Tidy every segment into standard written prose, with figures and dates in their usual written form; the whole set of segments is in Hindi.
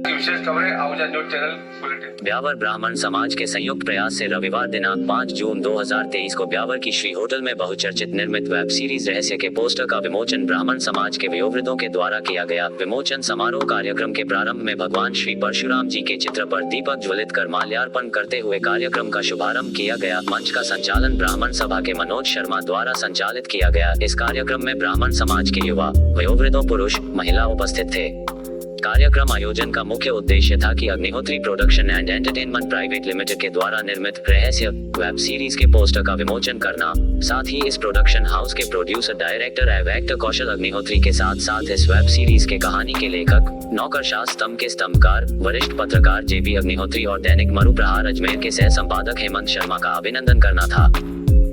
विशेष खबरें Ahuja news channel bulletin. Beawar ब्राह्मण समाज के संयुक्त प्रयास से रविवार दिनांक 5 जून 2023 को ब्यावर की श्री होटल में बहुचर्चित निर्मित वेब सीरीज रहस्य के पोस्टर का विमोचन ब्राह्मण समाज के वयोवृद्धों के द्वारा किया गया। विमोचन समारोह कार्यक्रम के प्रारंभ में भगवान श्री परशुराम जी के चित्र पर दीपक ज्वलित कर माल्यार्पण करते हुए कार्यक्रम का शुभारंभ किया गया। मंच का संचालन ब्राह्मण सभा के मनोज शर्मा द्वारा संचालित किया गया। इस कार्यक्रम में ब्राह्मण समाज के युवा, वयोवृद्धों, पुरुष, महिला उपस्थित थे। कार्यक्रम आयोजन का मुख्य उद्देश्य था कि Agnihotri production and entertainment private limited के द्वारा निर्मित रहस्य वेब सीरीज के पोस्टर का विमोचन करना। साथ ही इस प्रोडक्शन हाउस के प्रोड्यूसर, डायरेक्टर एवं एक्टर कौशल अग्निहोत्री के साथ साथ इस वेब सीरीज के कहानी के लेखक, नौकरशाह स्तंभ के स्तंभकार, वरिष्ठ पत्रकार जेबी अग्निहोत्री और दैनिक मरुप्रहार अजमेर के सह संपादक हेमंत शर्मा का अभिनंदन करना था।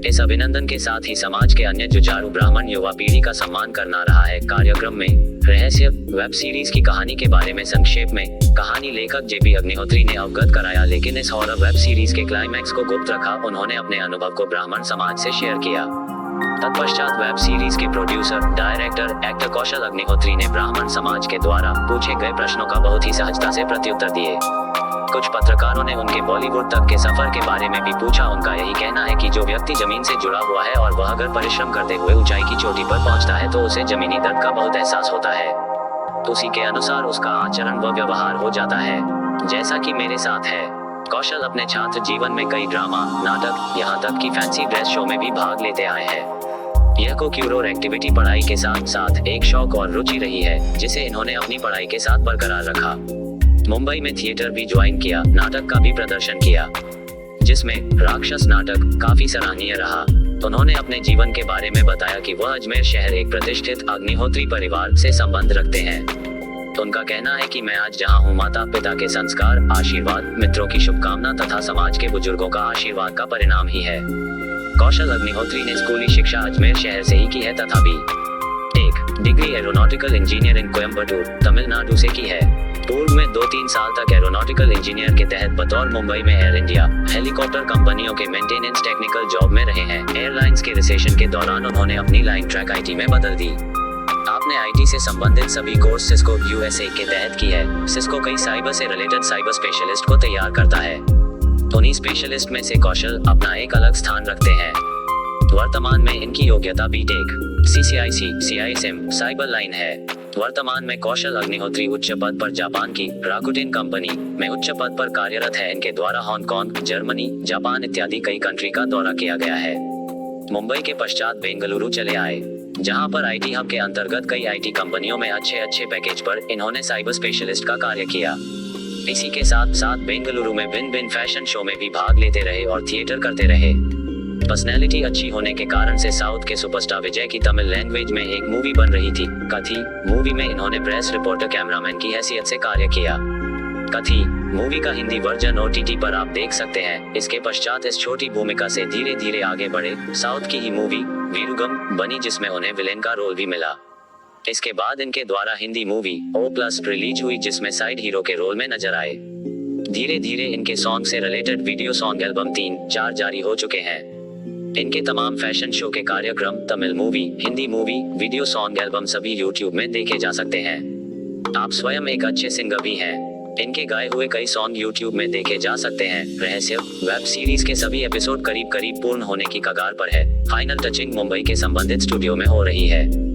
इस अभिनंदन के साथ ही समाज के अन्य जुझारू ब्राह्मण युवा पीढ़ी का सम्मान करना रहा है। कार्यक्रम में रहस्य वेब सीरीज की कहानी के बारे में संक्षेप में कहानी लेखक जेबी अग्निहोत्री ने अवगत कराया, लेकिन इस हॉरर वेब सीरीज के क्लाइमैक्स को गुप्त रखा। उन्होंने अपने अनुभव को ब्राह्मण समाज से शेयर किया। तत्पश्चात वेब सीरीज के प्रोड्यूसर, डायरेक्टर, एक्टर कौशल अग्निहोत्री ने ब्राह्मण समाज के द्वारा पूछे गए प्रश्नों का बहुत ही सहजता से प्रत्युत्तर दिए। कुछ पत्रकारों ने उनके बॉलीवुड तक के सफर के बारे में भी पूछा। उनका यही कहना है कि जो व्यक्ति जमीन से जुड़ा हुआ है और वह अगर परिश्रम करते हुए ऊंचाई की चोटी पर पहुंचता है तो उसे जमीनी दर्द का बहुत एहसास होता है। उसी के अनुसार उसका आचरण व व्यवहार हो जाता है, जैसा कि मेरे साथ है। कौशल अपने छात्र जीवन में कई ड्रामा, नाटक, यहाँ तक कि फैंसी ड्रेस शो में भी भाग लेते आए हैं। यह को-क्यूरोर एक्टिविटी पढ़ाई के साथ साथ एक शौक और रुचि रही है, जिसे इन्होंने अपनी पढ़ाई के साथ बरकरार रखा। मुंबई में थिएटर भी ज्वाइन किया, नाटक का भी प्रदर्शन किया, जिसमें राक्षस नाटक काफी सराहनीय रहा। उन्होंने अपने जीवन के बारे में बताया कि वह अजमेर शहर एक प्रतिष्ठित अग्निहोत्री परिवार से संबंध रखते हैं। उनका कहना है कि मैं आज जहां हूं, माता पिता के संस्कार, आशीर्वाद, मित्रों की शुभकामना तथा समाज के बुजुर्गों का आशीर्वाद का परिणाम ही है। कौशल अग्निहोत्री ने स्कूली शिक्षा अजमेर शहर से ही की है तथा एक degree aeronautical engineering Coimbatore, Tamil Nadu से की है। पूर्व में 2-3 साल तक एरोनॉटिकल इंजीनियर के तहत बतौर मुंबई में एयर इंडिया हेलीकॉप्टर कंपनियों के मेंटेनेंस टेक्निकल जॉब में रहे हैं। एयरलाइंस के रिसेशन के दौरान उन्होंने अपनी लाइन ट्रैक आईटी में बदल दी। आपने आईटी से संबंधित सभी कोर्स सिस्को यूएसए के तहत की है। सिस्को कई साइबर से रिलेटेड साइबर स्पेशलिस्ट को तैयार करता है। उन्हीं स्पेशलिस्ट में से कौशल अपना एक अलग स्थान रखते हैं। वर्तमान में इनकी योग्यता B Tech, CCIC, CISM, cyber line है। वर्तमान में कौशल अग्निहोत्री उच्च पद पर जापान की राकुटेन कंपनी में उच्च पद पर कार्यरत है। इनके द्वारा हांगकांग, जर्मनी, जापान इत्यादि कई कंट्री का दौरा किया गया है। मुंबई के पश्चात बेंगलुरु चले आए, जहां पर आईटी हब के अंतर्गत कई आईटी कंपनियों में अच्छे पैकेज पर इन्होंने साइबर स्पेशलिस्ट का कार्य किया। इसी के साथ साथ बेंगलुरु में भिन्न फैशन शो में भी भाग लेते रहे और थिएटर करते रहे। पर्सनैलिटी अच्छी होने के कारण से साउथ के सुपरस्टार विजय की तमिल लैंग्वेज में एक मूवी बन रही थी, कथी। मूवी में इन्होंने प्रेस रिपोर्टर, कैमरामैन की हैसियत से कार्य किया। कथी मूवी का हिंदी वर्जन OTT पर आप देख सकते हैं। इसके पश्चात इस छोटी भूमिका से धीरे धीरे आगे बढ़े। साउथ की ही मूवी वीरुगम बनी, जिसमें उन्हें विलेन का रोल भी मिला। इसके बाद इनके द्वारा हिंदी मूवी O+ रिलीज हुई, जिसमें साइड हीरो के रोल में नजर आए। धीरे धीरे इनके सॉन्ग से रिलेटेड वीडियो सॉन्ग एल्बम 3-4 जारी हो चुके हैं। इनके तमाम फैशन शो के कार्यक्रम, Tamil movie, Hindi movie, video song album सभी YouTube में देखे जा सकते हैं। आप स्वयं एक अच्छे सिंगर भी हैं। इनके गाए हुए कई सॉन्ग YouTube में देखे जा सकते हैं। रहस्य वेब सीरीज के सभी एपिसोड करीब पूर्ण होने की कगार पर है। फाइनल टचिंग मुंबई के संबंधित स्टूडियो में हो रही है।